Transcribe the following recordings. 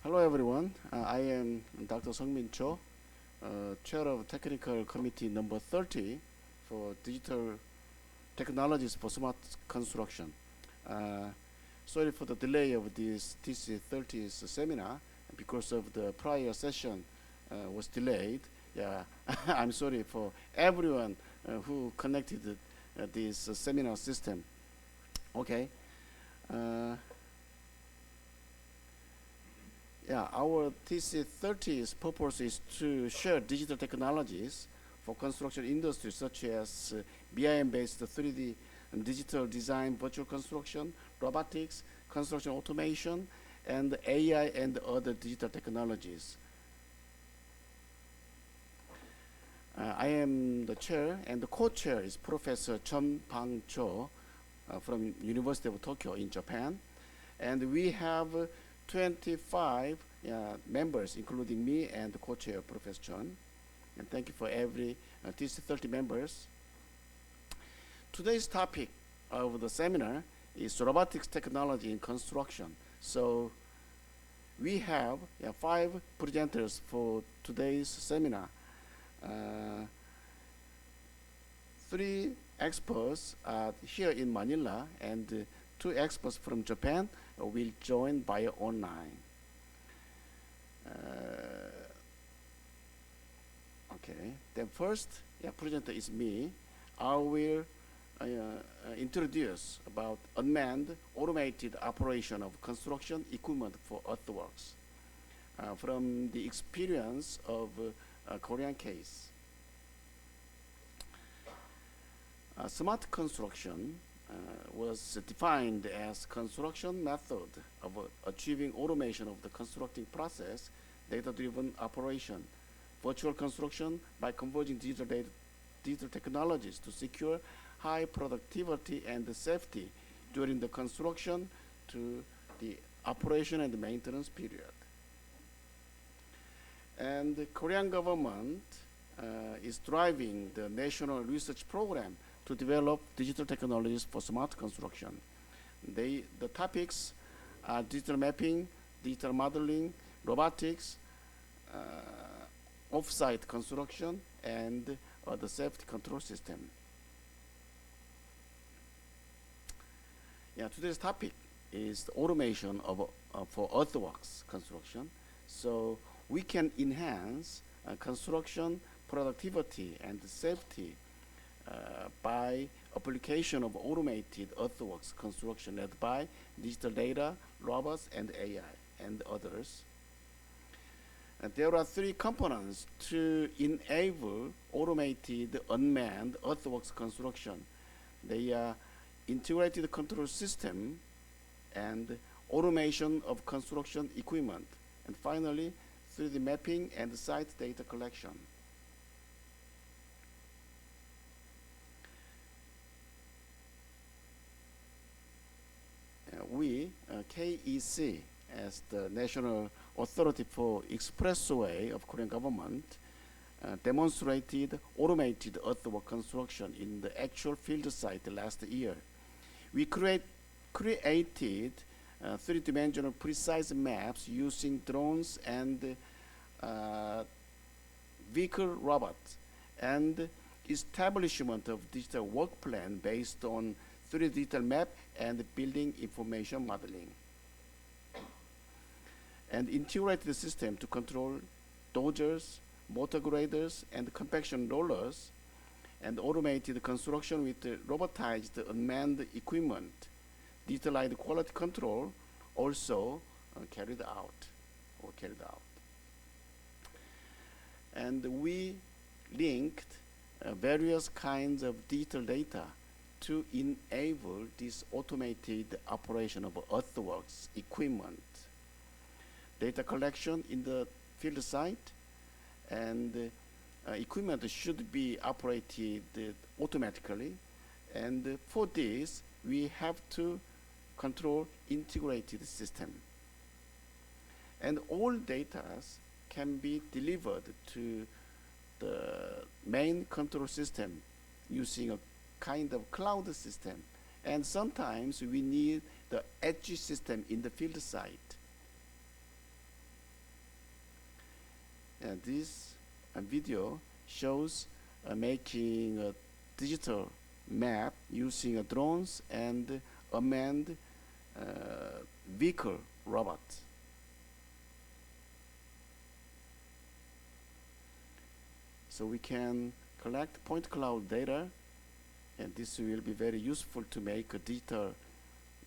Hello everyone, I am Dr. Seungmin Cho, Chair of Technical Committee number 30 for Digital Technologies for Smart Construction. Sorry for the delay of this TC-30 seminar because of the prior session was delayed. Yeah, I'm sorry for everyone who connected this seminar system. Okay. Yeah, our TC-30's purpose is to share digital technologies for construction industries such as BIM-based 3D and digital design, virtual construction, robotics, construction automation, and AI and other digital technologies. I am the chair, and the co-chair is Professor Chung-Ang Cho from University of Tokyo in Japan. And we have 25 members, including me and the co-chair, Professor Chun. And thank you for every TC-30 members. Today's topic of the seminar is robotics technology in construction. So we have 5 presenters for today's seminar. 3 experts are here in Manila, and 2 experts from Japan will join via online. Okay, then first presenter is me. I will introduce about unmanned automated operation of construction equipment for earthworks from the experience of a Korean case. Smart construction was defined as construction method of achieving automation of the constructing process, data-driven operation, virtual construction by converging digital technologies to secure high productivity and safety during the construction to the operation and the maintenance period. And the Korean government is driving the national research program to develop digital technologies for smart construction. The topics are digital mapping, digital modeling, robotics, off-site construction, and the safety control system. Yeah, today's topic is the automation of for earthworks construction. So we can enhance construction productivity and safety by application of automated earthworks construction led by digital data, robots, and AI, and others. And there are 3 components to enable automated unmanned earthworks construction. They are integrated control system and automation of construction equipment, and finally 3D mapping and site data collection. We, KEC, as the national authority for Expressway of Korean government, demonstrated automated earthwork construction in the actual field site last year. We created 3-dimensional precise maps using drones and vehicle robots, and establishment of digital work plan based on 3D digital map and building information modeling. And integrated the system to control dozers, motor graders, and compaction rollers, and automated construction with robotized unmanned equipment. Digitalized quality control also carried out. And we linked various kinds of digital data to enable this automated operation of earthworks equipment. Data collection in the field site, and equipment should be operated automatically. And for this, we have to control integrated system. And all data can be delivered to the main control system using a kind of cloud system. And sometimes we need the edge system in the field site. this video shows making a digital map using drones and unmanned vehicle robot. So we can collect point cloud data, and this will be very useful to make digital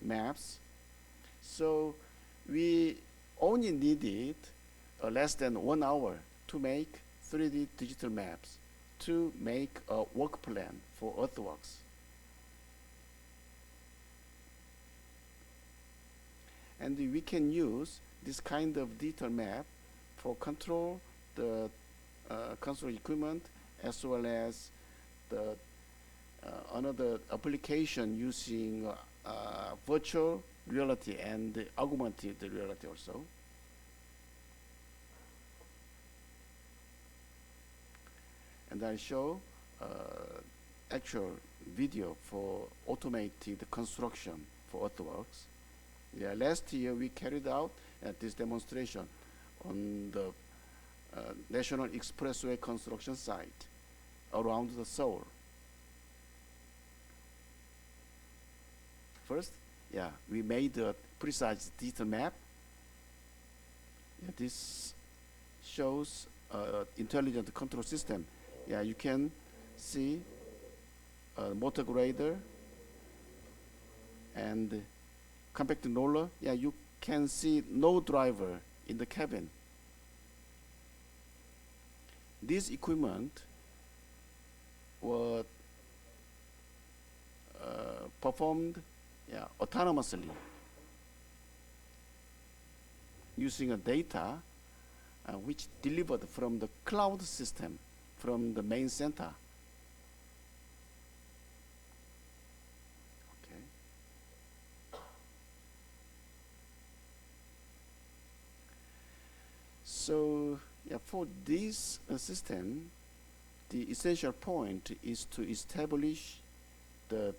maps. So we only needed less than 1 hour to make 3D digital maps to make a work plan for Earthworks. And we can use this kind of digital map for control the construction equipment, as well as the another application using virtual reality and augmented reality also. And I show actual video for automated construction for Earthworks. Yeah, last year we carried out this demonstration on the National Expressway construction site around the Seoul. First, yeah, we made a precise digital map. Yeah, this shows intelligent control system. Yeah, you can see a motor grader and compacting roller. Yeah, you can see no driver in the cabin. This equipment was performed autonomously using a data which delivered from the cloud system from the main center. Okay. So for this system, the essential point is to establish the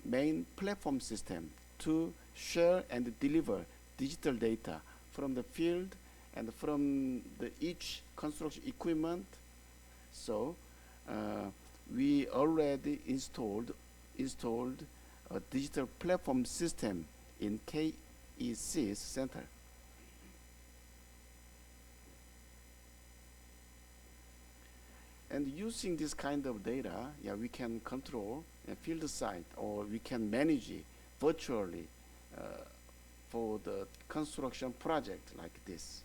main platform system to share and deliver digital data from the field and from each construction equipment. So we already installed a digital platform system in KEC's center. And using this kind of data, we can control a field site, or we can manage it virtually for the construction project like this.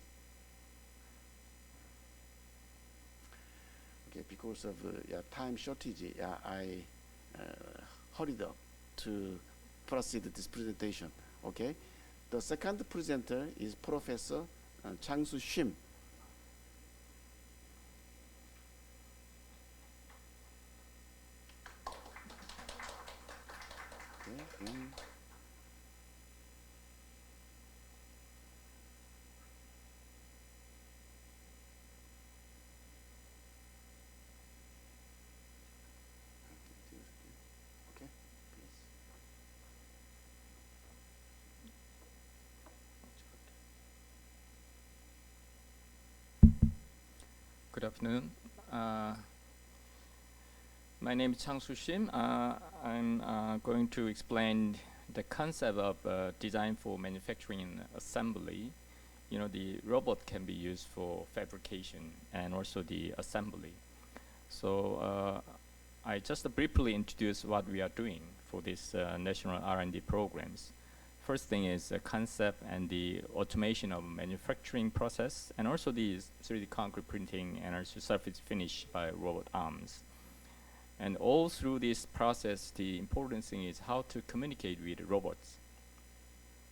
Okay, because of time shortage, I hurried up to proceed this presentation. Okay, the second presenter is Professor Changsu Shim. Good afternoon. My name is Changsu Shim. I'm going to explain the concept of design for manufacturing and assembly. You know, the robot can be used for fabrication and also the assembly. So I just briefly introduce what we are doing for this national R&D programs. First thing is the concept and the automation of manufacturing process, and also the 3D concrete printing and also surface finish by robot arms. And all through this process, the important thing is how to communicate with robots.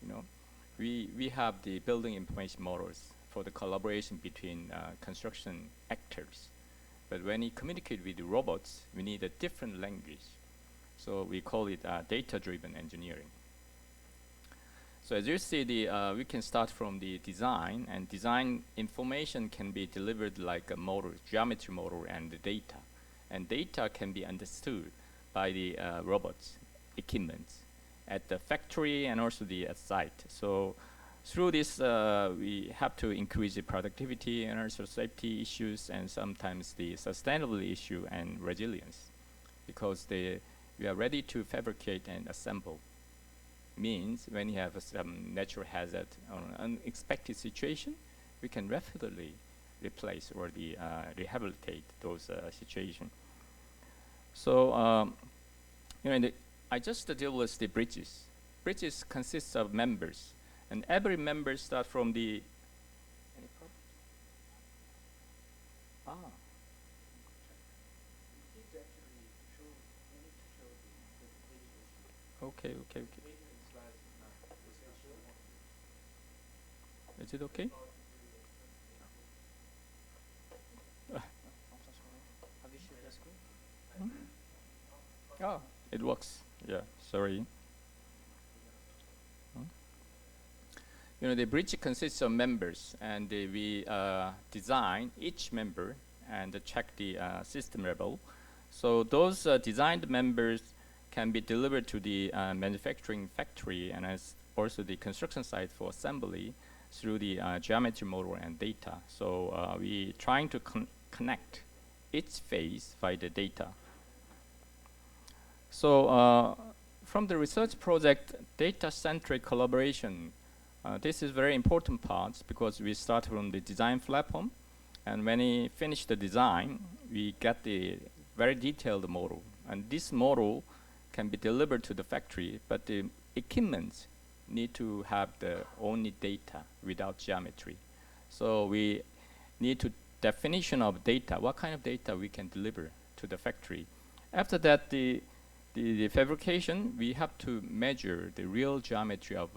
You know, we have the building information models for the collaboration between construction actors. But when you communicate with the robots, we need a different language. So we call it data-driven engineering. So as you see, we can start from the design, and design information can be delivered like a model, geometry model, and the data. And data can be understood by the robots, equipment, at the factory and also the site. So through this, we have to increase the productivity and also safety issues and sometimes the sustainability issue and resilience, because we are ready to fabricate and assemble. Means when you have some natural hazard or unexpected situation, we can rapidly replace or rehabilitate those situations. So, I just deal with the bridges. Bridges consists of members, and every member starts from the. Any problem? Okay. Is it okay? Oh, it works. Yeah, sorry. The bridge consists of members, and we design each member and check the system level. So those designed members can be delivered to the manufacturing factory and as also the construction site for assembly through the geometry model and data. So we trying to connect each phase by the data. So from the research project, data-centric collaboration, this is very important part because we start from the design platform, and when we finish the design, we get the very detailed model, and this model can be delivered to the factory, but the equipment need to have the only data without geometry. So we need to definition of data, what kind of data we can deliver to the factory. After that, the fabrication, we have to measure the real geometry of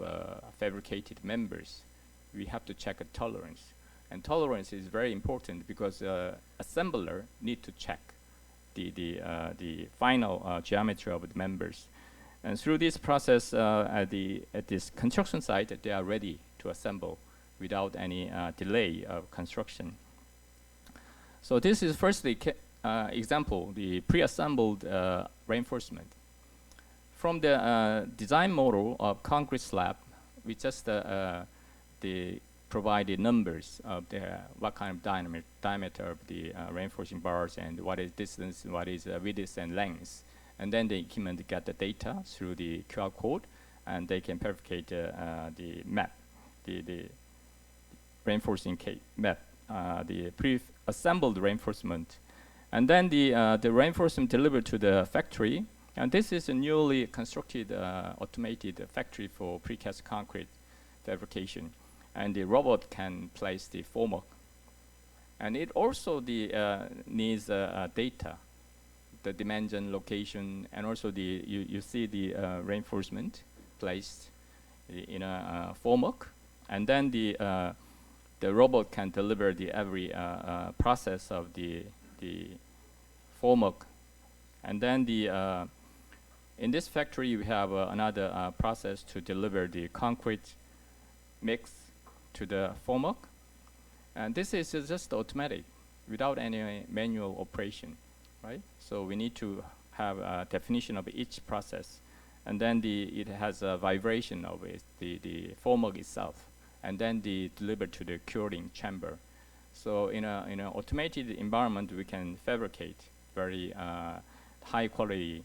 fabricated members. We have to check a tolerance. And tolerance is very important because assembler need to check the final geometry of the members. And through this process, at this construction site, they are ready to assemble without any delay of construction. So this is firstly example, the pre-assembled reinforcement. From the design model of concrete slab, we just provide the numbers of what kind of diameter of the reinforcing bars and what is distance, what is width and length. And then the equipment get the data through the QR code, and they can fabricate the map, the reinforcing map, the pre-assembled reinforcement. And then the reinforcement delivered to the factory. And this is a newly constructed automated factory for precast concrete fabrication. And the robot can place the formwork. And it also needs data, the dimension, location, and also you see the reinforcement placed in a formwork. And then the robot can deliver the every process of the formwork. And then in this factory, we have another process to deliver the concrete mix to the formwork. And this is just automatic, without any manual operation, right? So we need to have a definition of each process. And then it has a vibration of the formwork itself. And then delivered to the curing chamber. So in an automated environment, we can fabricate very high quality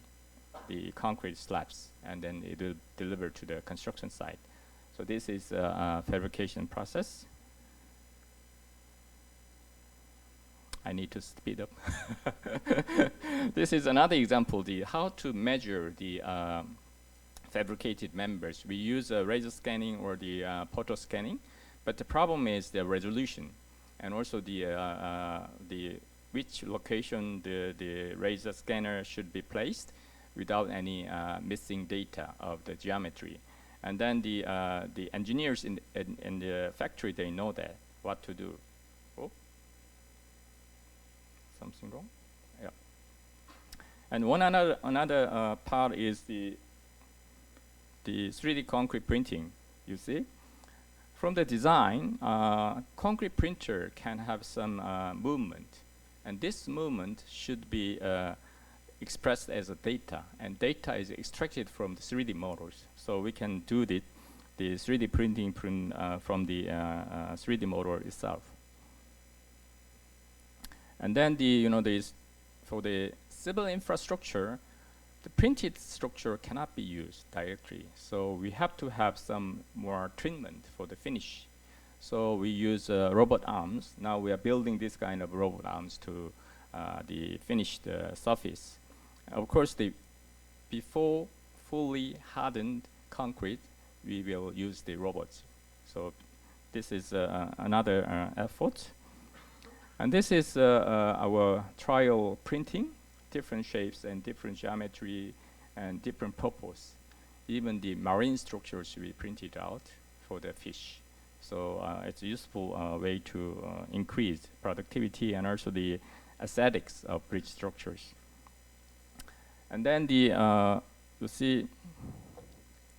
the concrete slabs, and then it will deliver to the construction site. So this is a fabrication process. I need to speed up. This is another example, how to measure the fabricated members. We use laser scanning or the photo scanning, but the problem is the resolution, and also the which location the laser scanner should be placed without any missing data of the geometry. And then the engineers in the factory, they know that what to do. Oh, something wrong? Yeah. And another part is the 3D concrete printing. You see, from the design, concrete printer can have some movement, and this movement should be expressed as a data, and data is extracted from the 3D models. So we can do the the 3D printing from the 3D model itself. And then for the civil infrastructure, the printed structure cannot be used directly. So we have to have some more treatment for the finish. So we use robot arms. Now we are building this kind of robot arms to finish the surface. Of course, before fully hardened concrete, we will use the robots. So this is another effort. And this is our trial printing, different shapes and different geometry and different purpose. Even the marine structures we printed out for the fish. So it's a useful way to increase productivity and also the aesthetics of bridge structures. And then you see,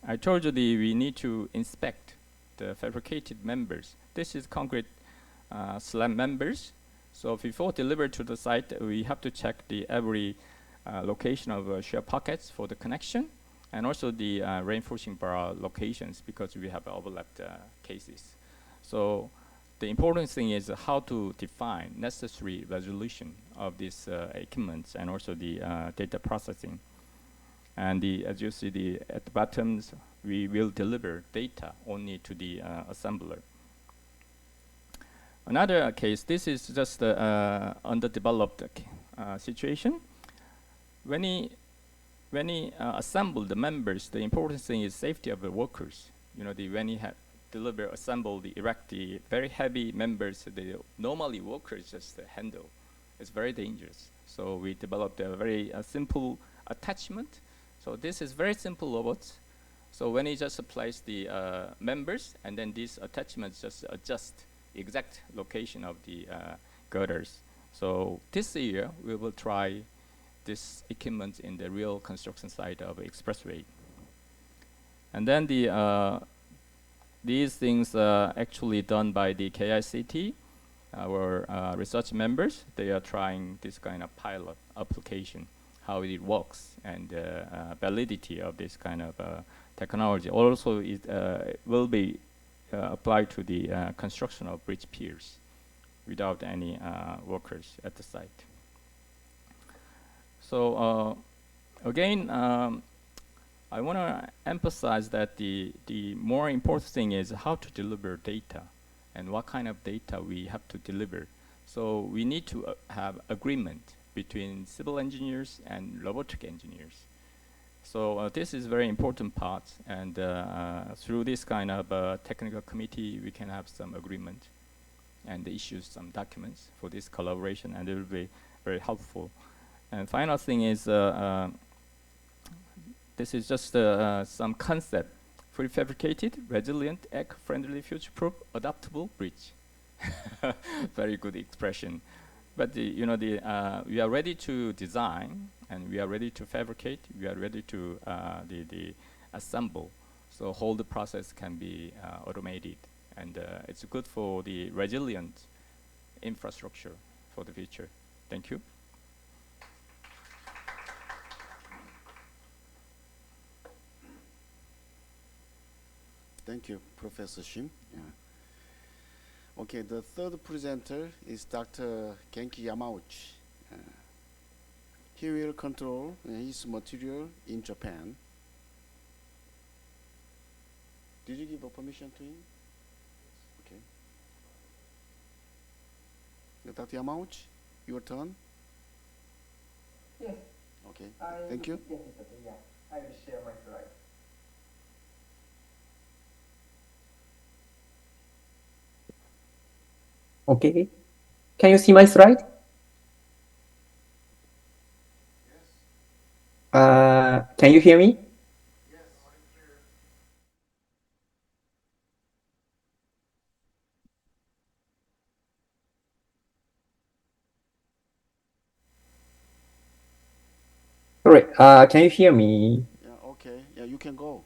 I told you we need to inspect the fabricated members. This is concrete slab members. So before delivered to the site, we have to check every location of shear pockets for the connection, and also the reinforcing bar locations, because we have overlapped cases. So the important thing is how to define necessary resolution of these equipments and also the data processing. And as you see at the bottoms, we will deliver data only to the assembler. Another case, this is just underdeveloped situation. When he assemble the members, the important thing is safety of the workers. When he assemble, erect the very heavy members, normally workers just handle. It's very dangerous. So we developed a very simple attachment. So this is very simple robots. So when he just place the members, and then these attachments just adjust exact location of the girders. So this year we will try this equipment in the real construction site of Expressway. And then these things are actually done by the KICT, our research members. They are trying this kind of pilot application, how it works, and validity of this kind of technology. Also, it will be applied to the construction of bridge piers without any workers at the site. So again, I want to emphasize that the more important thing is how to deliver data and what kind of data we have to deliver. So we need to have agreement between civil engineers and robotic engineers. So this is very important part, and through this kind of technical committee, we can have some agreement and issue some documents for this collaboration, and it will be very helpful. And final thing is, this is just some concept: prefabricated, resilient, eco-friendly, future-proof, adaptable bridge. Very good expression. But we are ready to design, and we are ready to fabricate. We are ready to assemble. So whole the process can be automated, and it's good for the resilient infrastructure for the future. Thank you. Thank you, Professor Shim. Yeah. Okay, the third presenter is Dr. Genki Yamauchi. He will control his material in Japan. Did you give a permission to him? Okay. Dr. Yamauchi, your turn. Yes. Okay. Thank you. Yes, yeah. I will share my slide. Okay. Can you see my slide? Yes. Can you hear me? Yes. Sorry. Can you hear me? Yeah, okay. Yeah, you can go.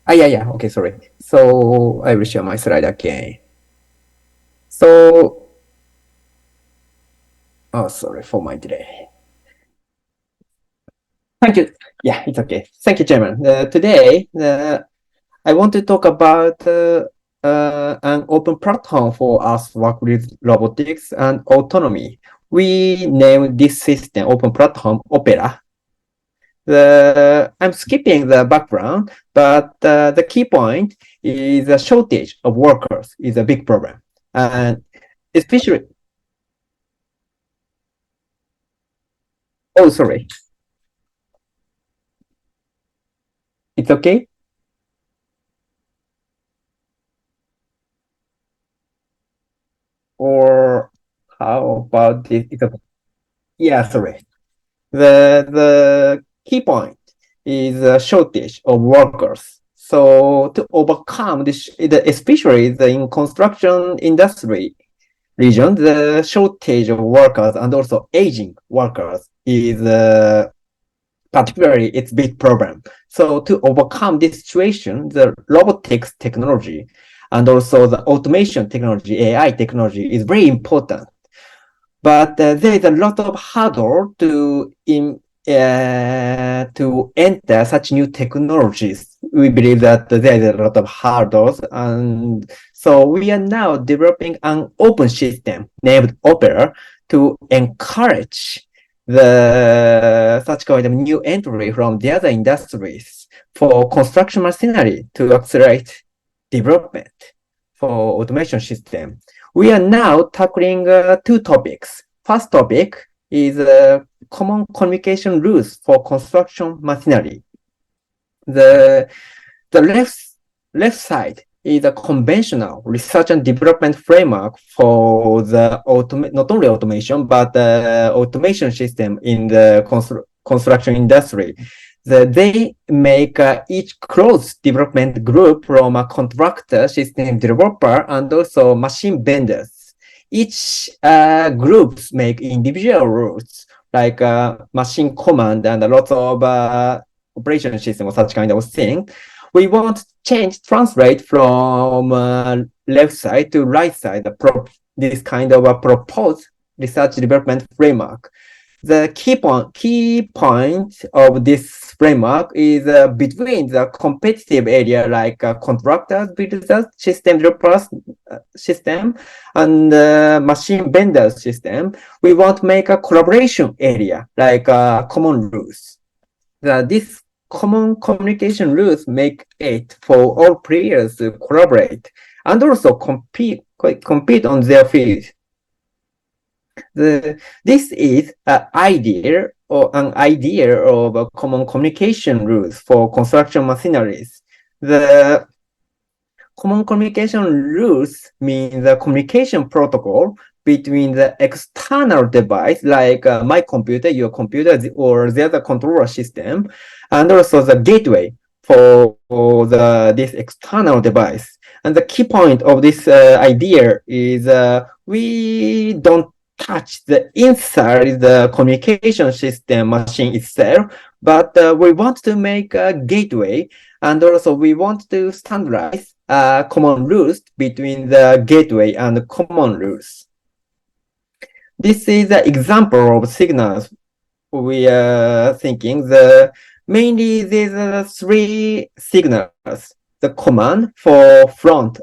Yeah. Okay, sorry. So I will share my slide again. So, sorry for my delay. Thank you. Yeah, it's okay. Thank you, Chairman. Today, I want to talk about an open platform for us work with robotics and autonomy. We named this system open platform Opera. I'm skipping the background, but the key point is a shortage of workers is a big problem. And especially, oh, sorry, it's okay? Or how about this? Yeah, sorry. The key point is a shortage of workers. So to overcome this, especially in construction industry region, the shortage of workers and also aging workers is particularly its big problem. So to overcome this situation, the robotics technology and also the automation technology, AI technology is very important. But there is a lot of hurdle to enter such new technologies. We believe that there is a lot of hurdles, and so we are now developing an open system named Opera to encourage the such kind of new entry from the other industries for construction machinery to accelerate development for automation system. We are now tackling two topics. First topic is common communication rules for construction machinery. The left side is a conventional research and development framework for the not only automation, but the automation system in the construction industry. They make each closed development group from a contractor, system developer, and also machine vendors. Each groups make individual rules like machine command and a lot of operation system or such kind of thing. We want to translate from left side to right side, this kind of a proposed research development framework. The key point of this framework is between the competitive area like contractors, builders, system developers system, and machine vendors system. We want to make a collaboration area like common rules. This common communication rules make it for all players to collaborate and also compete on their field. This is an idea of common communication rules for construction machineries. The common communication rules mean the communication protocol between the external device, like my computer, your computer, or the other controller system, and also the gateway for this external device. And the key point of this idea is we don't touch the inside the communication system machine itself, but we want to make a gateway, and also we want to standardize common rules between the gateway and the common rules. This is an example of signals we are thinking. Mainly these are three signals. The command for front.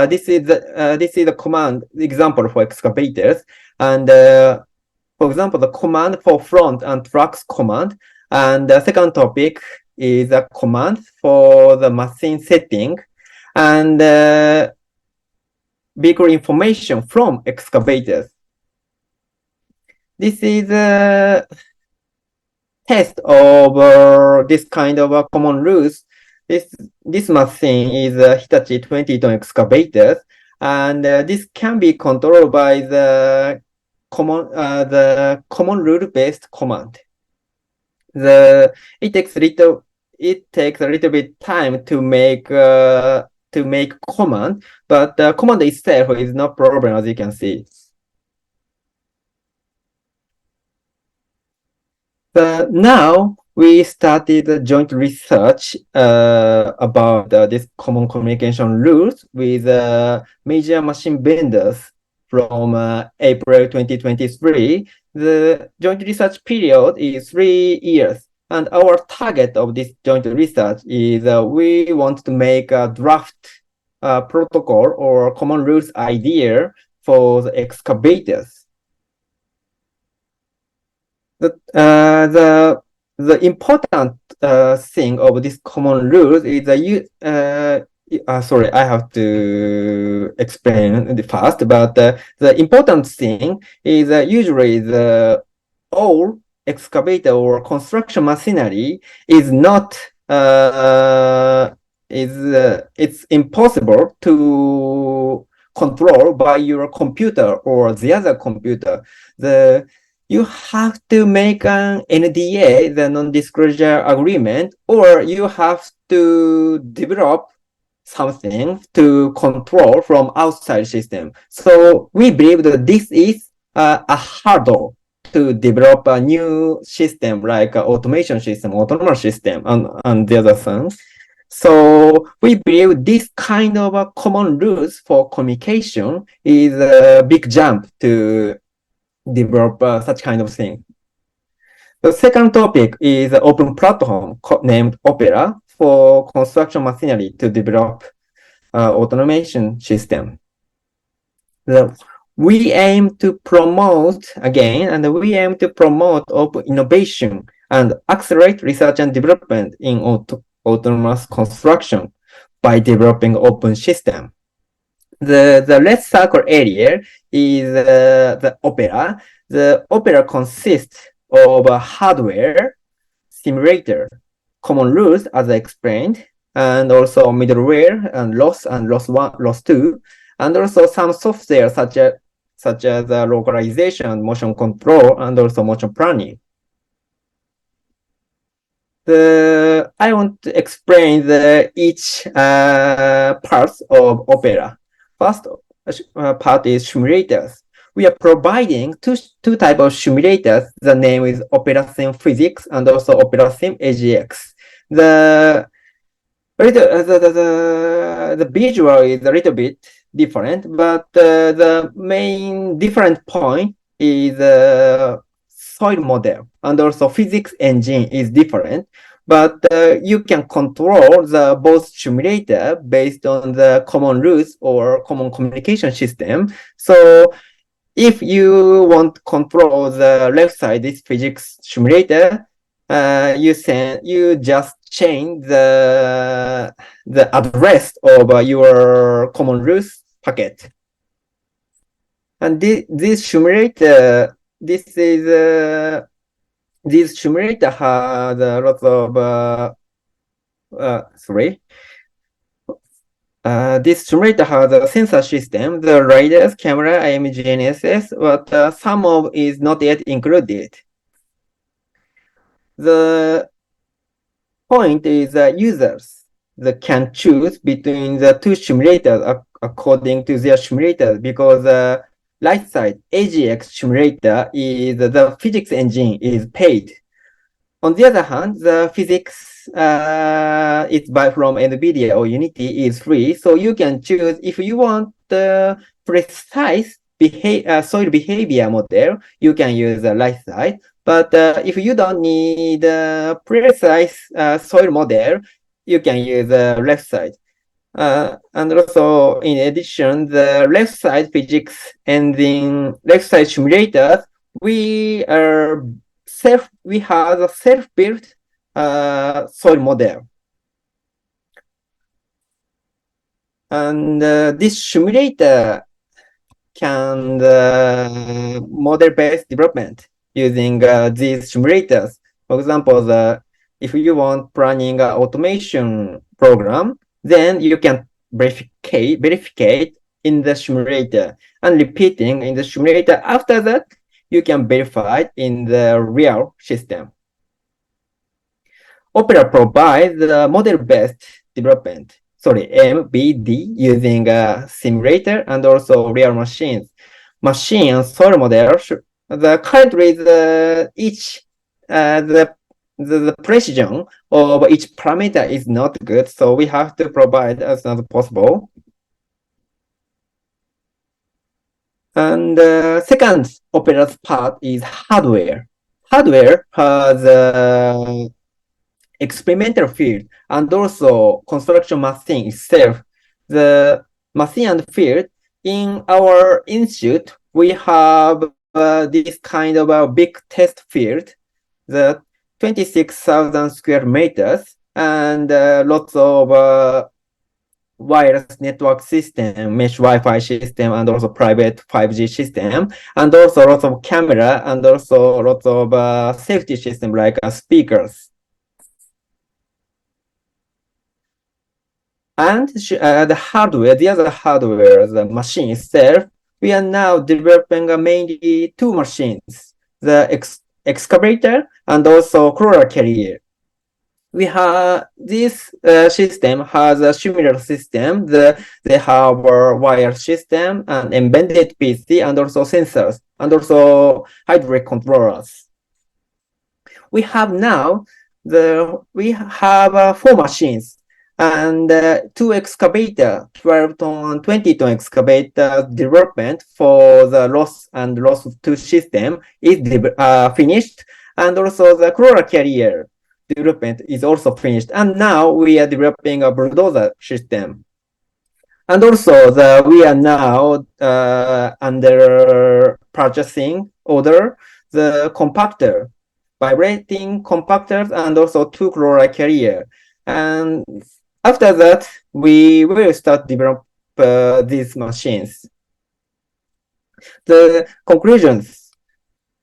This is the command example for excavators. And for example, the command for front and trucks command. And the second topic is a command for the machine setting and vehicle information from excavators. This is a test of this kind of common rules. This machine is a Hitachi 20-ton excavators, and this can be controlled by the common rule-based command. It takes a little bit time to make command, but the command itself is no problem, as you can see. Now we started a joint research about this common communication rules with major machine vendors from April 2023. The joint research period is 3 years. And our target of this joint research is we want to make a draft protocol or common rules idea for the excavators. The important thing of this common rules is sorry, I have to explain the first, but the important thing is usually the all excavator or construction machinery is not it's impossible to control by your computer or the other computer. You have to make an NDA, the non-disclosure agreement, or you have to develop something to control from outside system. So we believe that this is a hurdle to develop a new system like automation system, autonomous system, and the other things. So we believe this kind of common rules for communication is a big jump to develop such kind of thing. The second topic is an open platform named Opera for construction machinery to develop automation system. We aim to promote open innovation and accelerate research and development in autonomous construction by developing open system. The red circle area is the Opera. The Opera consists of a hardware, simulator, common rules as I explained, and also middleware and loss 1, loss 2, and also some software such as localization, motion control, and also motion planning. I want to explain each parts of Opera. First part is simulators. We are providing two types of simulators. The name is Opera Sim Physics and also Opera Sim AGX. The visual is a little bit different, but the main different point is soil model and also physics engine is different. But you can control the both simulator based on the common rules or common communication system. So if you want to control the left side, this physics simulator, you just change the address of your common rules packet. And this simulator, this simulator has a lot of this simulator has a sensor system, the radars, camera, IMG, GNSS, but some of is not yet included. The point is that users can choose between the two simulators according to their simulators, because the right side AGX simulator is the physics engine is paid. On the other hand, the physics it's by from NVIDIA or Unity is free, so you can choose if you want the precise soil behavior model, you can use the right side. But if you don't need a precise soil model, you can use the left side. And also, in addition, the left side physics and the left side simulators, we have a self-built soil model. And this simulator can model-based development using these simulators. For example, if you want planning automation program, then you can verify in the simulator and repeating in the simulator. After that, you can verify in the real system. Opera provides the model-based development, MBD, using a simulator and also real machines. Machine and soil model, the currently the precision of each parameter is not good, so we have to provide as much as possible. And second Opera's part is hardware. Hardware has experimental field and also construction machine itself. The machine and field in our institute, we have this kind of a big test field, the 26,000 square meters, and lots of wireless network system, mesh Wi-Fi system, and also private 5G system, and also lots of camera, and also lots of safety system like speakers. And the hardware, the other hardware, the machine itself, we are now developing mainly two machines, the excavator and also crawler carrier. We have this system has a similar system. They have a wire system and embedded PC and also sensors and also hydraulic controllers. We have now four machines and two excavator, 12-ton and 20-ton excavator development for the loss and loss of two system is finished, and also the crawler carrier development is also finished. And now we are developing a bulldozer system. And also we are now under purchasing order the compactor, vibrating compactors, and also two crawler carrier. And after that, we will start develop these machines. The conclusions.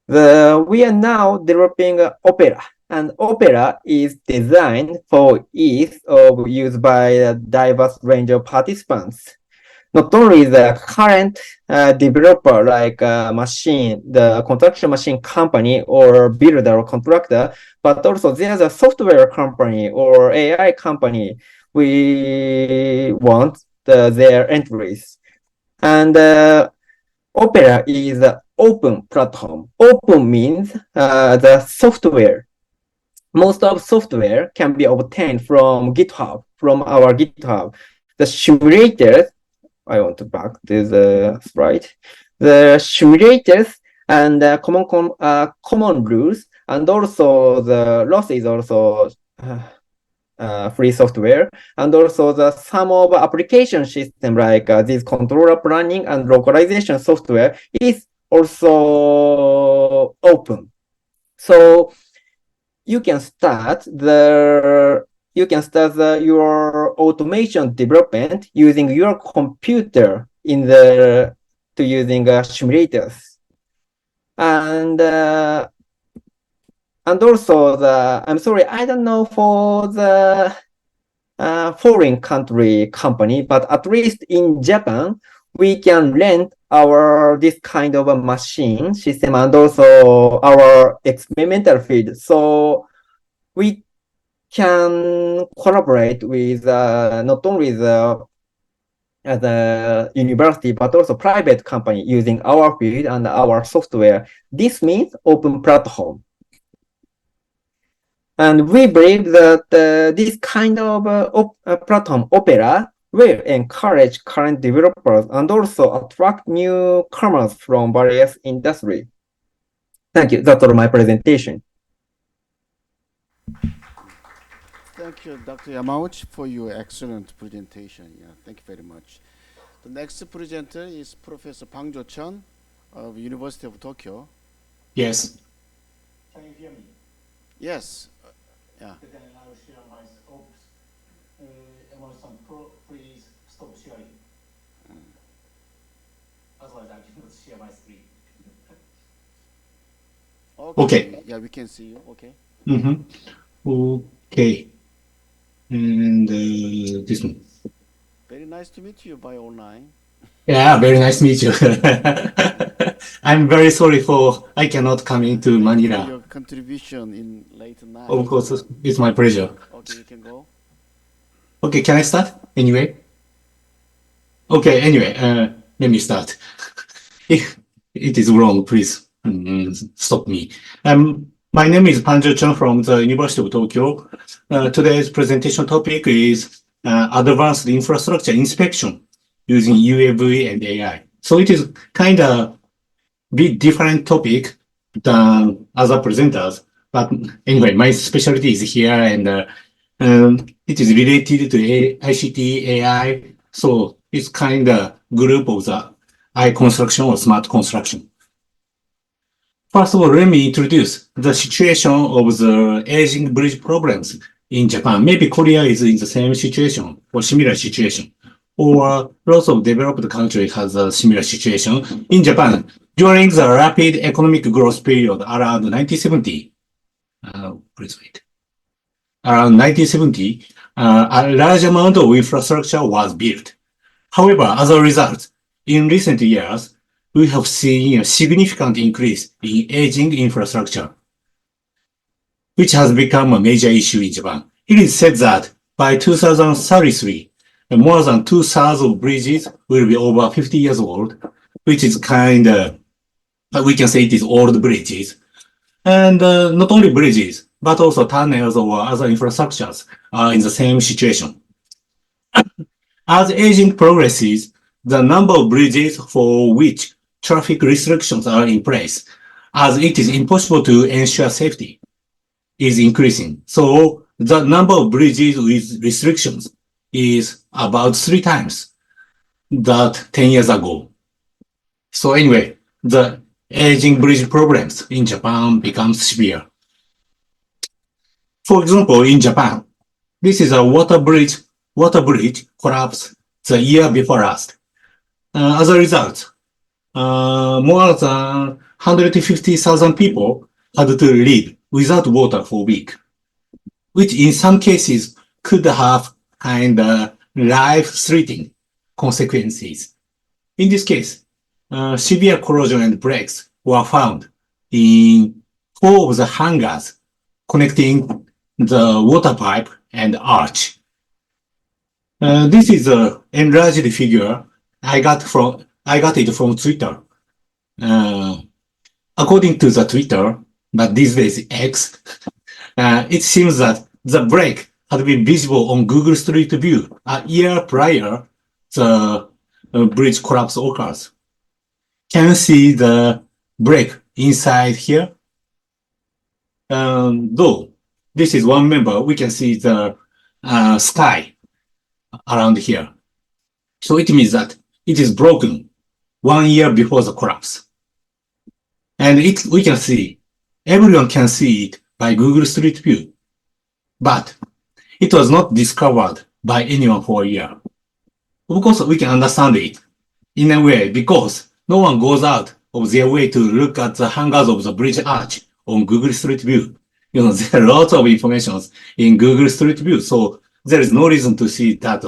We are now developing Opera, and Opera is designed for ease of use by a diverse range of participants. Not only the current developer like the construction machine company or builder or contractor, but also there's a software company or AI company. We want their entries. And Opera is an open platform. Open means the software. Most of software can be obtained from GitHub, from our GitHub. The simulators, I want to back this slide. The simulators and common rules, and also the loss is also free software, and also the some of application system like this controller planning and localization software is also open. So you can start your automation development using your computer using simulators. And also I'm sorry, I don't know for the foreign country company, but at least in Japan, we can rent this kind of a machine system and also our experimental field. So we can collaborate with not only the university, but also private company using our field and our software. This means open platform. And we believe that this kind of platform, Opera, will encourage current developers and also attract newcomers from various industries. Thank you. That's all my presentation. Thank you, Dr. Yamauchi, for your excellent presentation. Yeah, thank you very much. The next presenter is Professor Bang Jo-chun of University of Tokyo. Yes. Can you hear me? Yes. Yeah. Then I will share my scopes. Emerson, please stop sharing. Otherwise, I cannot share my screen. Okay. Yeah, we can see you. Okay. Okay. And this one. Very nice to meet you by online. Yeah, very nice to meet you. I'm very sorry I cannot come into Manila. Your contribution in late night. Of course, it's my pleasure. Okay, you can go. Okay, can I start anyway? Okay, anyway, let me start. If it is wrong, please stop me. My name is Bang Jo-chun from the University of Tokyo. Today's presentation topic is advanced infrastructure inspection using UAV and AI. So it is kind of bit different topic than other presenters, But anyway, my specialty is here, and it is related to ICT, AI. So it's kind of group of the I construction or smart construction. First of all, let me introduce the situation of the aging bridge problems in Japan. Maybe Korea is in the same situation or similar situation, or lots of developed countries has a similar situation. In Japan, during the rapid economic growth period around 1970, please wait. Around 1970, a large amount of infrastructure was built. However, as a result, in recent years, we have seen a significant increase in aging infrastructure, which has become a major issue in Japan. It is said that by 2033, more than 2/3 of bridges will be over 50 years old, which is kind of, we can say it is old bridges. And not only bridges, but also tunnels or other infrastructures are in the same situation. As aging progresses, the number of bridges for which traffic restrictions are in place, as it is impossible to ensure safety, is increasing. So the number of bridges with restrictions is about 3 times that 10 years ago. So anyway, the aging bridge problems in Japan become severe. For example, in Japan, this is a water bridge collapsed the year before last. As a result, more than 150,000 people had to live without water for a week, which in some cases could have kind of life-threatening consequences. In this case, severe corrosion and breaks were found in 4 of the hangars connecting the water pipe and arch. This is an enlarged figure I got it from Twitter. According to the Twitter, but these days X, it seems that the break had been visible on Google Street View a year prior the bridge collapse occurs. Can you see the break inside here? Though this is one member, we can see the sky around here. So it means that it is broken 1 year before the collapse. And we can see, everyone can see it by Google Street View. But it was not discovered by anyone for a year. Of course, we can understand it in a way because no one goes out of their way to look at the hangars of the bridge arch on Google Street View. You know, there are lots of information in Google Street View, so there is no reason to see that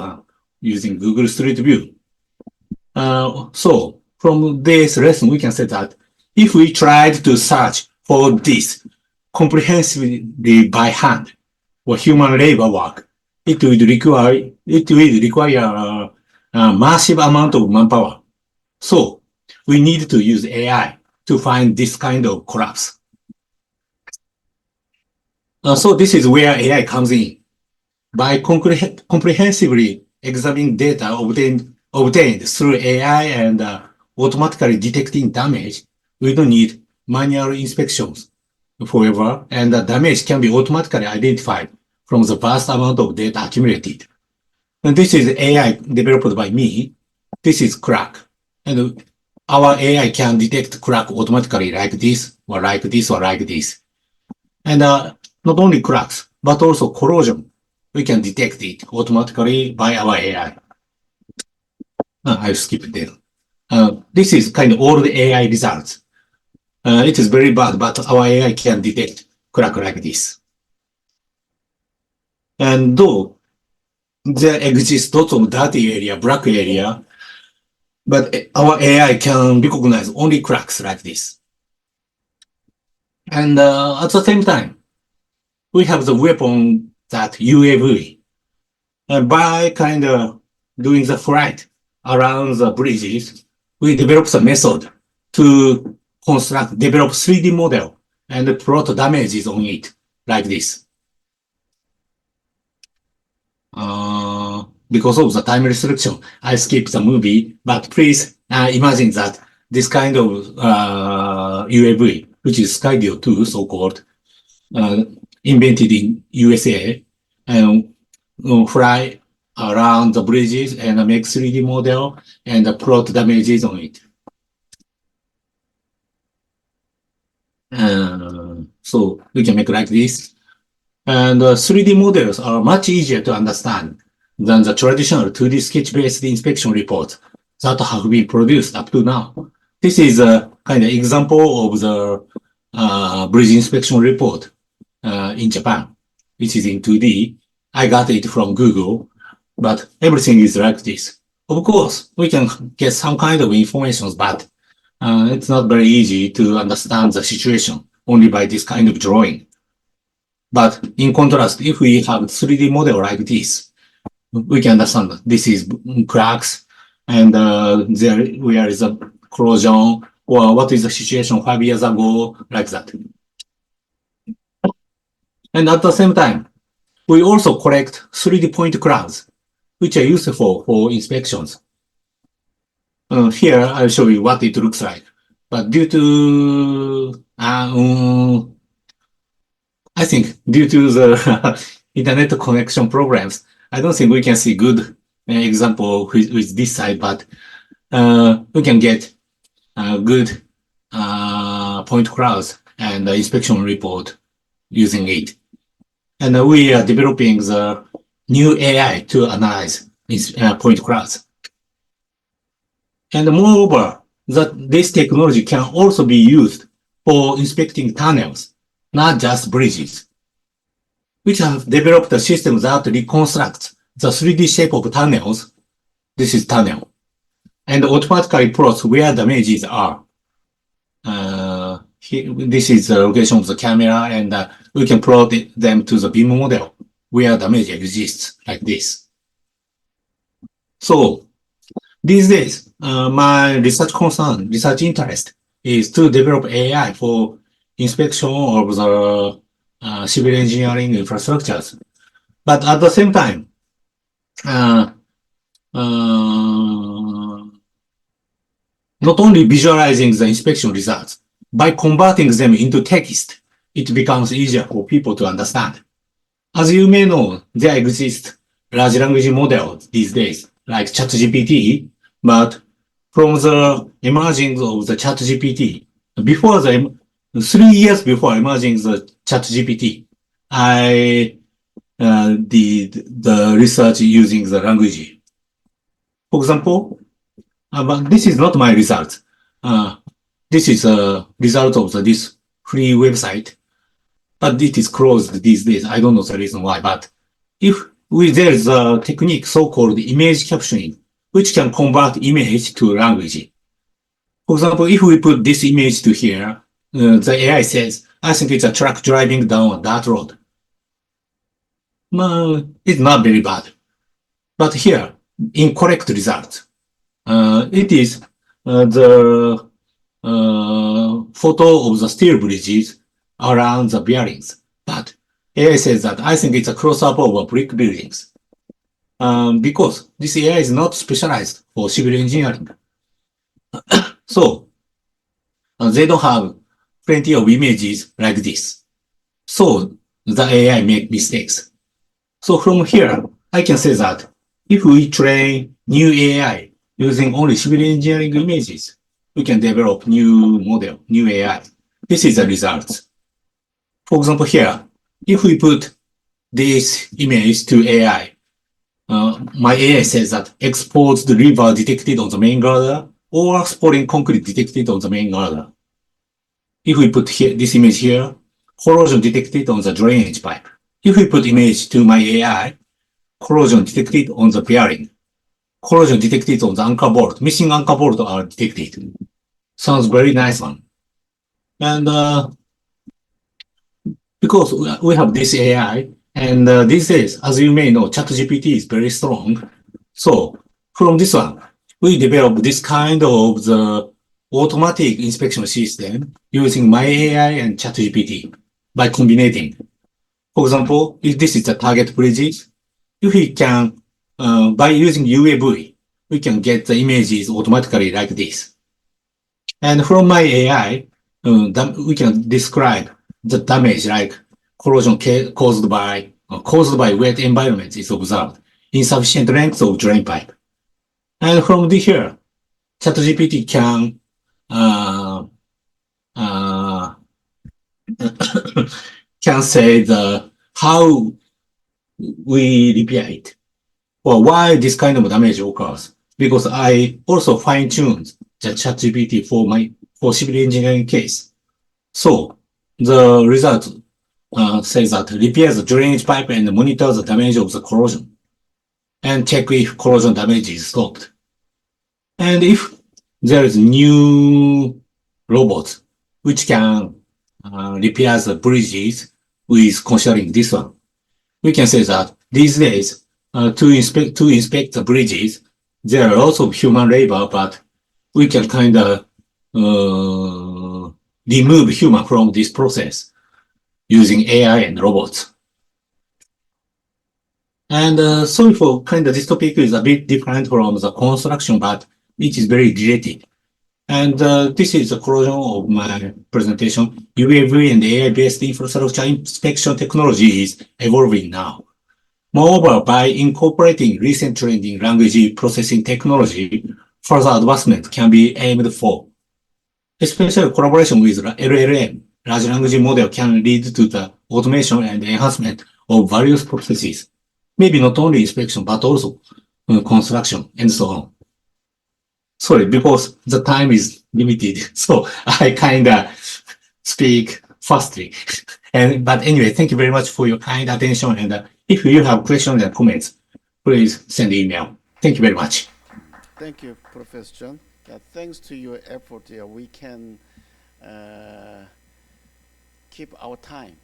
using Google Street View. So from this lesson, we can say that if we tried to search for this comprehensively by hand or human labor work, it would require a massive amount of manpower. So we need to use AI to find this kind of collapse. So this is where AI comes in. By comprehensively examining data obtained through AI and automatically detecting damage, we don't need manual inspections forever, and the damage can be automatically identified from the vast amount of data accumulated. And this is AI developed by me. This is crack. And our AI can detect crack automatically like this, or like this, or like this. And not only cracks, but also corrosion. We can detect it automatically by our AI. I'll skip it. This is kind of all the AI results. It is very bad, but our AI can detect crack like this. And though there exists lots of dirty area, black area, but our AI can recognize only cracks like this. And at the same time, we have the weapon that UAV. And by kind of doing the flight around the bridges, we developed a method to develop 3D model and plot damages on it like this. Because of the time restriction, I skipped the movie, but please imagine that this kind of UAV, which is Skydio 2, so-called, invented in USA and fly around the bridges and make 3D model and plot damages on it. So we can make like this. And 3D models are much easier to understand than the traditional 2D sketch-based inspection reports that have been produced up to now. This is a kind of example of the bridge inspection report in Japan, which is in 2D. I got it from Google, but everything is like this. Of course, we can get some kind of information, but it's not very easy to understand the situation only by this kind of drawing. But in contrast, if we have 3D model like this, we can understand that this is cracks and there where is a corrosion or what is the situation 5 years ago, like that. And at the same time, we also collect 3D point clouds, which are useful for inspections. Here, I'll show you what it looks like. But due to, I think due to the internet connection problems, I don't think we can see good example with this side, but we can get good point clouds and inspection report using it. And we are developing the new AI to analyze point clouds. And moreover, this technology can also be used for inspecting tunnels, not just bridges, which have developed a system that reconstructs the 3D shape of tunnels. This is tunnel, and automatically plots where damages are. This is the location of the camera, and we can plot them to the BIM model where damage exists, like this. So these days, my research interest is to develop AI for inspection of the civil engineering infrastructures. But at the same time, not only visualizing the inspection results, by converting them into text, it becomes easier for people to understand. As you may know, there exist large language models these days, like ChatGPT, but from the emerging of the ChatGPT, before 3 years before emerging the ChatGPT, I did the research using the language. For example, but this is not my result. This is a result of this free website, but it is closed these days. I don't know the reason why, but if there is a technique so-called image captioning, which can convert image to language. For example, if we put this image to here, the AI says, I think it's a truck driving down that road. It's not very bad. But here, incorrect result. It is the photo of the steel bridges around the bearings. But AI says that I think it's a crossover over brick buildings. Because this AI is not specialized for civil engineering. So they don't have plenty of images like this. So the AI make mistakes. So from here, I can say that if we train new AI using only civil engineering images, we can develop new model, new AI. This is the result. For example, here, if we put this image to AI, my AI says that exposed river detected on the main girder or spalling concrete detected on the main girder. If we put here, this image here, corrosion detected on the drainage pipe. If we put image to my AI, corrosion detected on the bearing. Corrosion detected on the anchor bolt. Missing anchor bolt are detected. Sounds very nice one. And because we have this AI, and these days, as you may know, ChatGPT is very strong. So from this one, we developed this kind of the automatic inspection system using my AI and ChatGPT by combining. For example, if this is the target bridges, if we can, by using UAV, we can get the images automatically like this. And from my AI, we can describe the damage like corrosion caused by wet environments is observed. Insufficient length of drain pipe. And from here, ChatGPT can can say how we repair it or why this kind of damage occurs. Because I also fine-tuned the ChatGPT for civil engineering case. So the result says that repair the drainage pipe and monitor the damage of the corrosion and check if corrosion damage is stopped. And if there is new robot which can repair the bridges with considering this one, we can say that these days to inspect the bridges, there are lots of human labor, but we can kind of remove human from this process using AI and robots. And sorry for kind of this topic is a bit different from the construction, but it is very related. And this is the conclusion of my presentation. UAV and AI-based infrastructure inspection technology is evolving now. Moreover, by incorporating recent trend in language processing technology, further advancement can be aimed for. Especially collaboration with LLM, large language model can lead to the automation and enhancement of various processes. Maybe not only inspection, but also construction and so on. Sorry, because the time is limited, so I kind of speak fastly. But anyway, thank you very much for your kind attention. And if you have questions and comments, please send email. Thank you very much. Thank you, Professor Chun. Yeah, thanks to your effort, we can keep our time.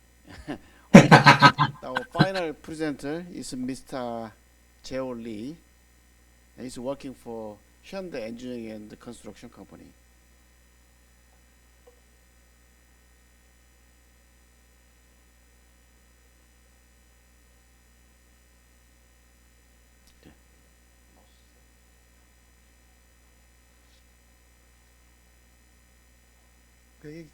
Our final presenter is Mr. Jaeho Lee. He's working for Hyundai Engineering and Construction Company. Okay,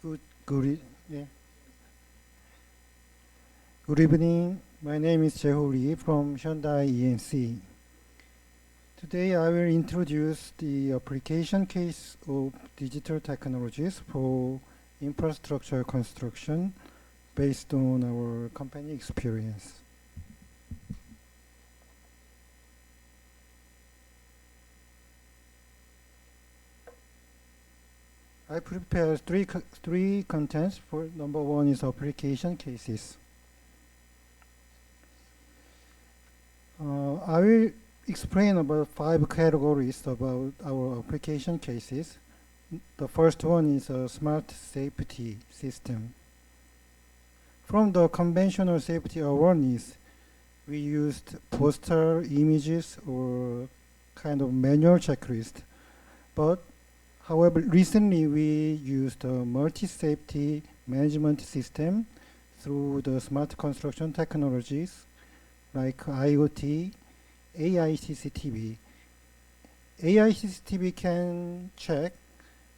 Good evening. My name is Jaeho Lee from Hyundai EMC. Today I will introduce the application case of digital technologies for infrastructure construction based on our company experience. I prepared three contents. For number one is application cases. I will explain about 5 categories about our application cases. The first one is a smart safety system. From the conventional safety awareness, we used poster images or kind of manual checklist. But however, recently we used a multi-safety management system through the smart construction technologies like IoT, AI CCTV. AI CCTV can check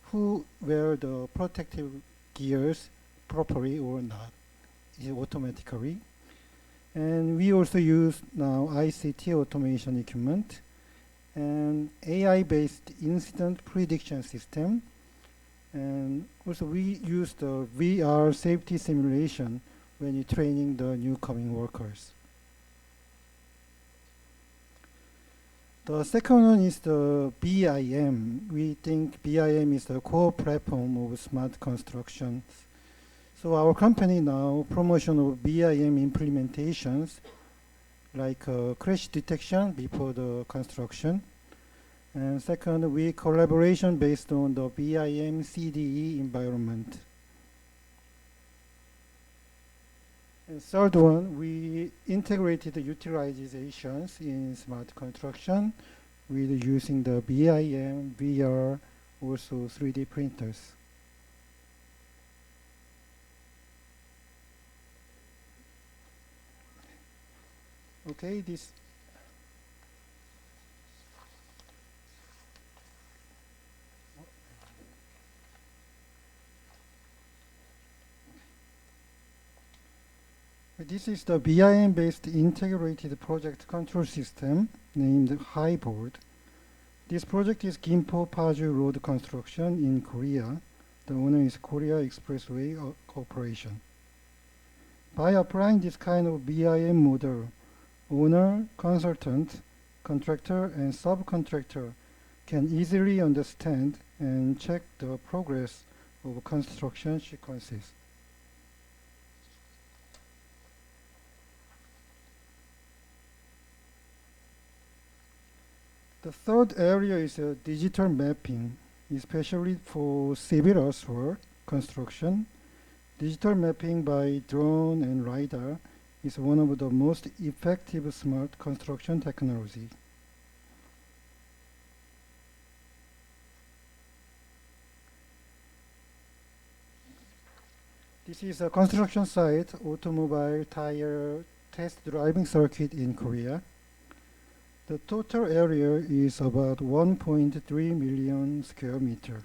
who wear the protective gears properly or not, automatically. And we also use now ICT automation equipment and AI-based incident prediction system. And also we use the VR safety simulation when you're training the new coming workers. The second one is the BIM. We think BIM is the core platform of smart construction. So our company now promotion of BIM implementations like crash detection before the construction. And second, we collaboration based on the BIM CDE environment. And third one, we integrated the utilizations in smart construction with using the BIM, VR, also 3D printers. Okay, this. This is the BIM-based integrated project control system named HYBOARD. This project is Gimpo Paju Road construction in Korea. The owner is Korea Expressway Corporation. By applying this kind of BIM model, owner, consultant, contractor, and subcontractor can easily understand and check the progress of construction sequences. The third area is digital mapping, especially for civil earthwork construction. Digital mapping by drone and LiDAR is one of the most effective smart construction technology. This is a construction site, automobile tire test driving circuit in Korea. The total area is about 1.3 million square meter.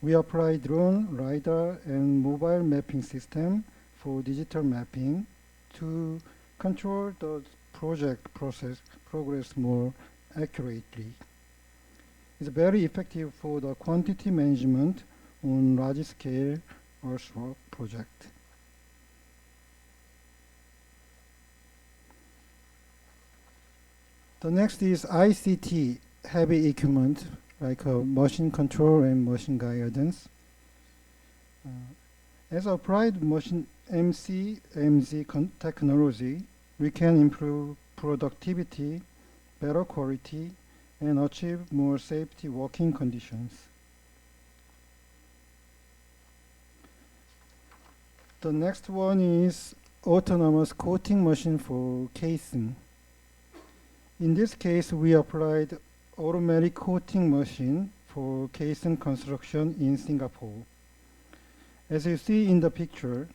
We apply drone, LiDAR, and mobile mapping system for digital mapping to control the project progress more accurately. It's very effective for the quantity management on large-scale earthwork project. The next is ICT, heavy equipment, like machine control and machine guidance. As applied machine MZ technology, we can improve productivity, better quality, and achieve more safety working conditions. The next one is autonomous coating machine for casing. In this case, we applied automatic coating machine for casing construction in Singapore. As you see in the picture,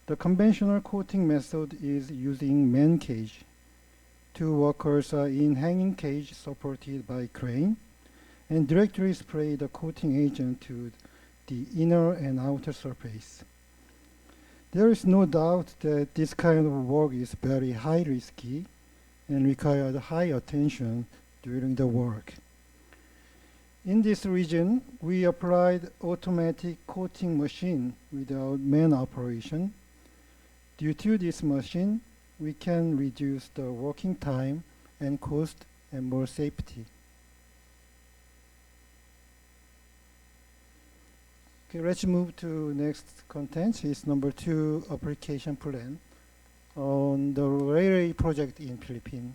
the conventional coating method is using man cage. Two workers are in hanging cage supported by crane and directly spray the coating agent to the inner and outer surface. There is no doubt that this kind of work is very high risky and required high attention during the work. In this region, we applied automatic coating machine without man operation. Due to this machine, we can reduce the working time and cost and more safety. Okay, let's move to next content. It's number 2, application plan on the railway project in Philippines.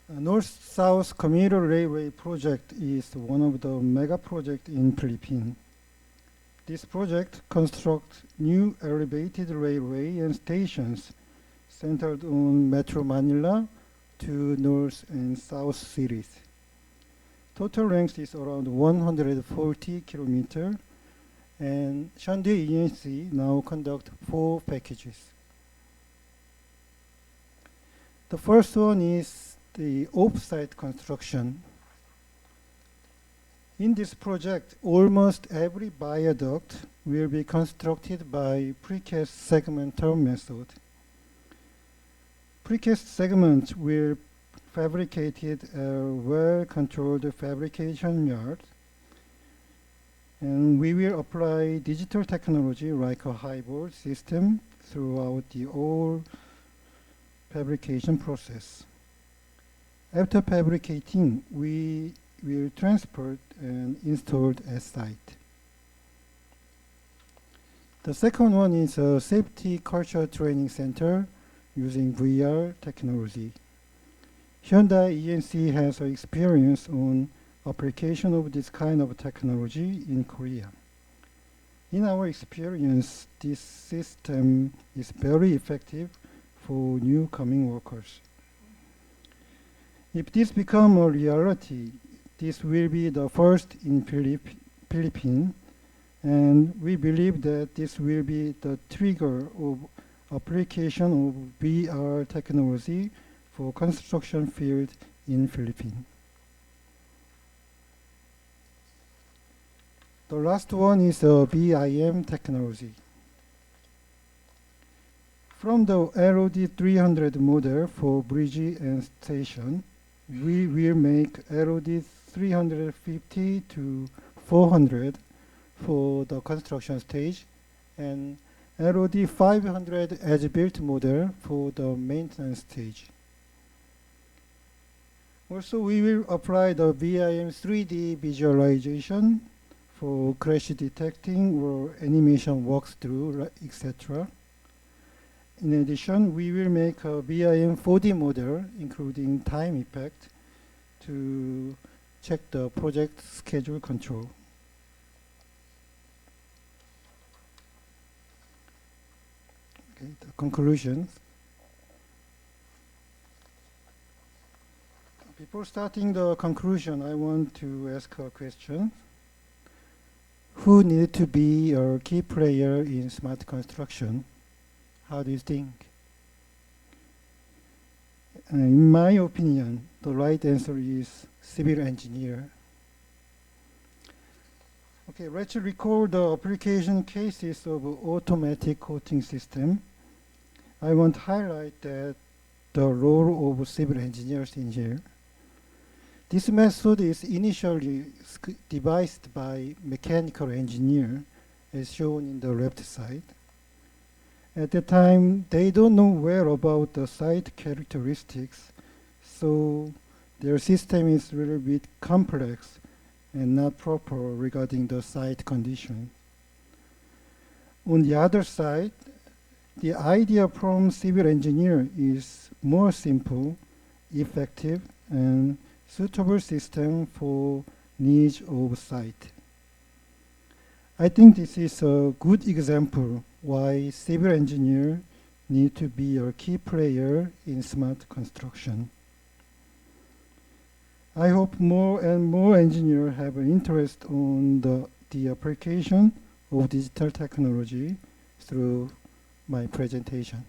North-South commuter railway project is one of the mega projects in Philippines. This project constructs new elevated railway and stations centered on Metro Manila to north and south cities. Total length is around 140 kilometers, and Hyundai ENC now conduct 4 packages. The first one is the off-site construction. In this project, almost every viaduct will be constructed by precast segmental method. Precast segments will fabricated a well-controlled fabrication yard, and we will apply digital technology like a HYBOARD system throughout the whole fabrication process. After fabricating, we will transport and installed at site. The second one is a safety culture training center using VR technology. Hyundai ENC has experience on application of this kind of technology in Korea. In our experience, this system is very effective for new coming workers. If this becomes a reality, this will be the first in Philippines, and we believe that this will be the trigger of application of VR technology for construction field in Philippines. The last one is BIM technology. From the LOD 300 model for bridge and station, we will make LOD 350 to 400 for the construction stage and LOD 500 as-built model for the maintenance stage. Also, we will apply the BIM 3D visualization for crash detecting or animation walkthrough, etc. In addition, we will make a BIM 4D model, including time effect, to check the project schedule control. Okay, the conclusions. Before starting the conclusion, I want to ask a question. Who needs to be a key player in smart construction? How do you think? In my opinion, the right answer is civil engineer. Okay, let's recall the application cases of automatic coating system. I want to highlight that the role of civil engineers in here. This method is initially devised by mechanical engineer, as shown in the left side. At the time, they don't know well about the site characteristics, so their system is a little bit complex and not proper regarding the site condition. On the other side, the idea from civil engineer is more simple, effective, and suitable system for needs of site. I think this is a good example why civil engineer need to be a key player in smart construction. I hope more and more engineers have an interest on the application of digital technology through my presentation.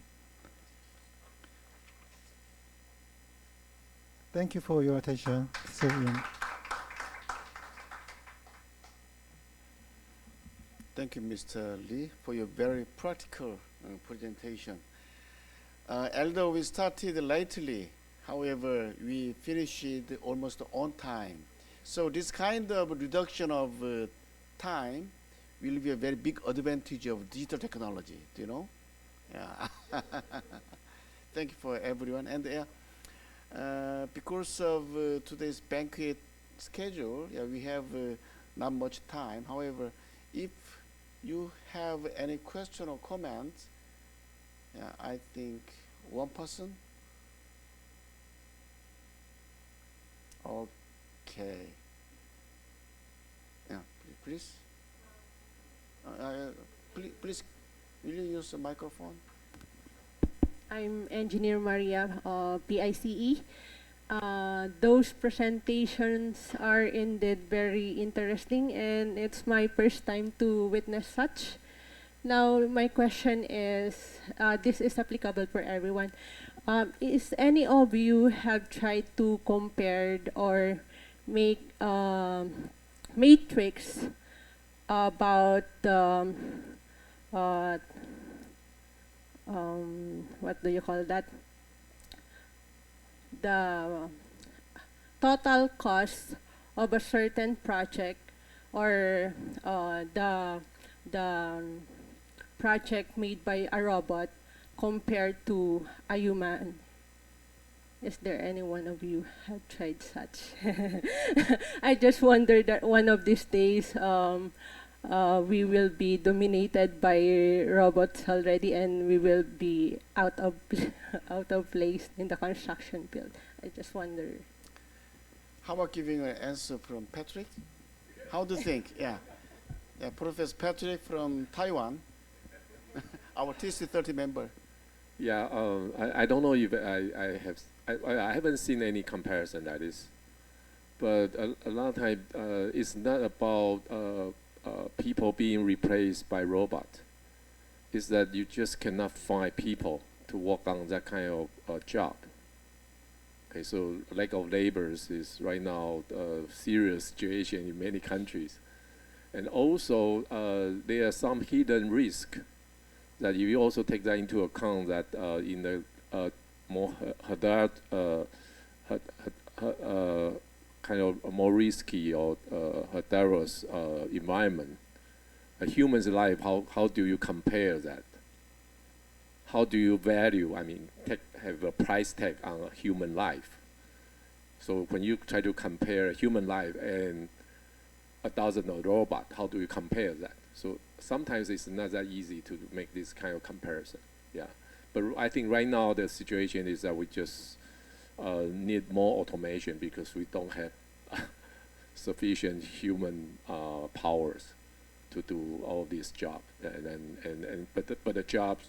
Thank you for your attention. See you. Thank you, Mr. Lee, for your very practical presentation. Although we started lately, however, we finished it almost on time. So this kind of reduction of time will be a very big advantage of digital technology, do you know? Yeah. Thank you for everyone. And because of today's banquet schedule, we have not much time. However, if you have any question or comment, I think one person. Okay. Yeah, please. Please, will you use the microphone? I'm Engineer Maria, PICE. Those presentations are indeed very interesting, and it's my first time to witness such. Now, my question is, this is applicable for everyone. Is any of you have tried to compare or make matrix about what do you call that? The total cost of a certain project, or the project made by a robot compared to a human. Is there any one of you have tried such? I just wonder that one of these days we will be dominated by robots already, and we will be out of place in the construction field. I just wonder. How about giving an answer from Patrick? How do you think? Yeah, Professor Patrick from Taiwan, our TC-30 member. Yeah, I don't know if I haven't seen any comparison that is, but a lot of time it's not about people being replaced by robot. It's that you just cannot find people to work on that kind of job. Okay, so lack of laborers is right now a serious situation in many countries, And also, there are some hidden risk that you also take that into account, that in the more kind of a more risky or hazardous environment, a human's life, how do you compare that? How do you value, I mean, have a price tag on a human life? So when you try to compare a human life and 1,000 of robot, how do you compare that? So sometimes it's not that easy to make this kind of comparison. Yeah, but I think right now the situation is that we just need more automation because we don't have sufficient human powers to do all these jobs. But the jobs,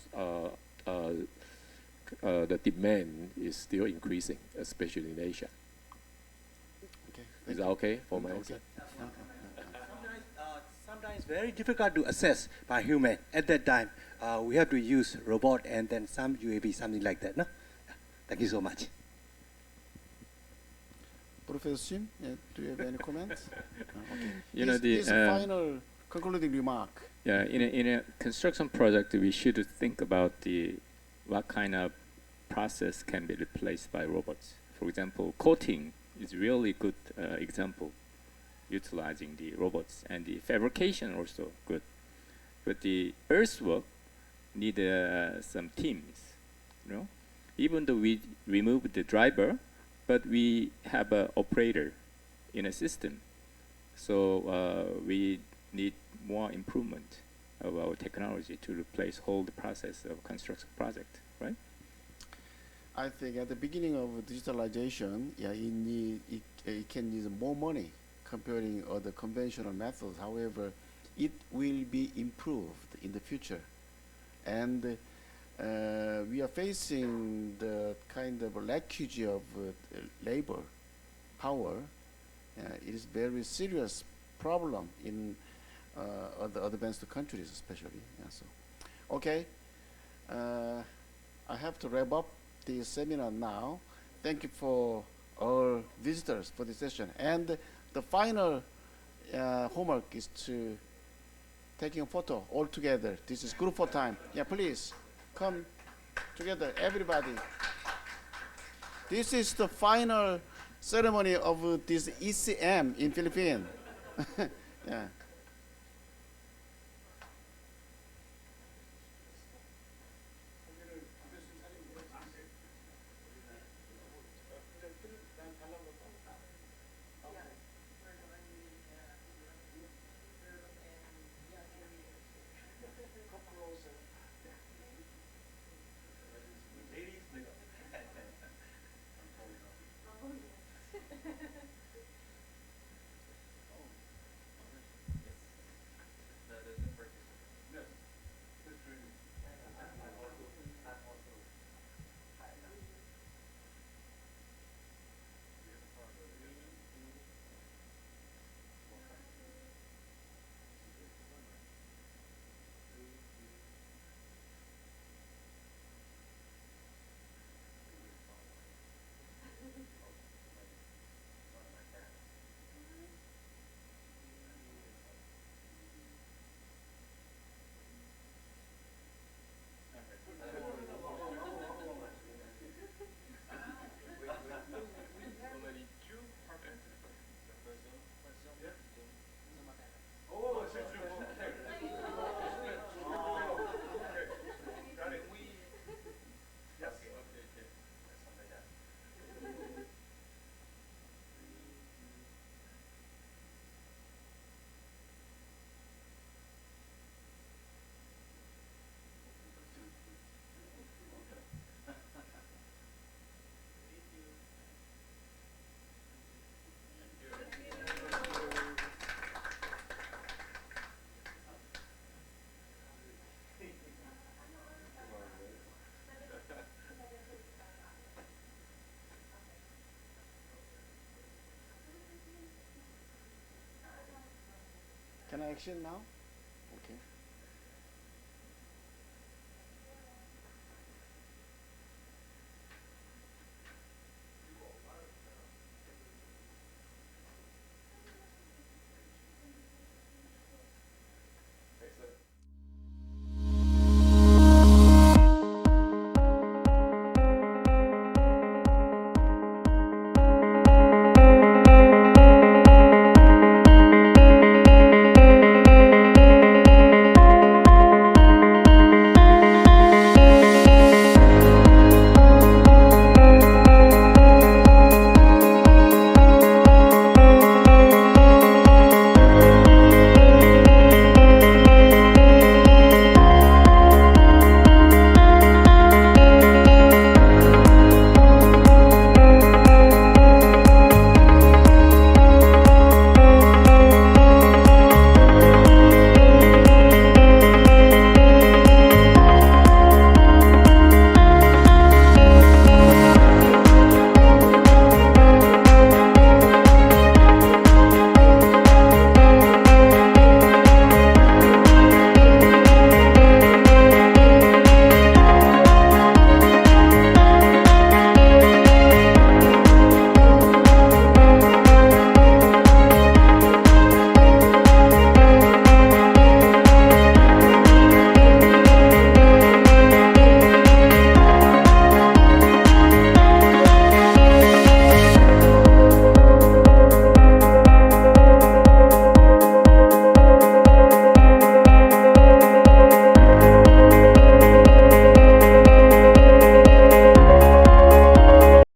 the demand is still increasing, especially in Asia. Okay. Is that okay for my answer? Sometimes very difficult to assess by human. At that time, we have to use robot and then some UAV, something like that. No? Thank you so much. Professor Shim, do you have any comments? Okay. You know, His final concluding remark. Yeah, in a construction project, we should think about what kind of process can be replaced by robots. For example, coating is really good example, utilizing the robots, and the fabrication also good. But the earthwork need some teams, you know. Even though we remove the driver, but we have an operator in a system. So we need more improvement of our technology to replace whole the process of construction project, right? I think at the beginning of digitalization, yeah, it can use more money comparing other conventional methods. However, it will be improved in the future. And we are facing the kind of lackage of labor power. It is very serious problem in other advanced countries, especially. Yeah, so, okay, I have to wrap up the seminar now. Thank you for our visitors for this session. And the final homework is to taking a photo all together. This is group photo time. Yeah, please come together, everybody. This is the final ceremony of this ECM in Philippines. Yeah. Can I action now?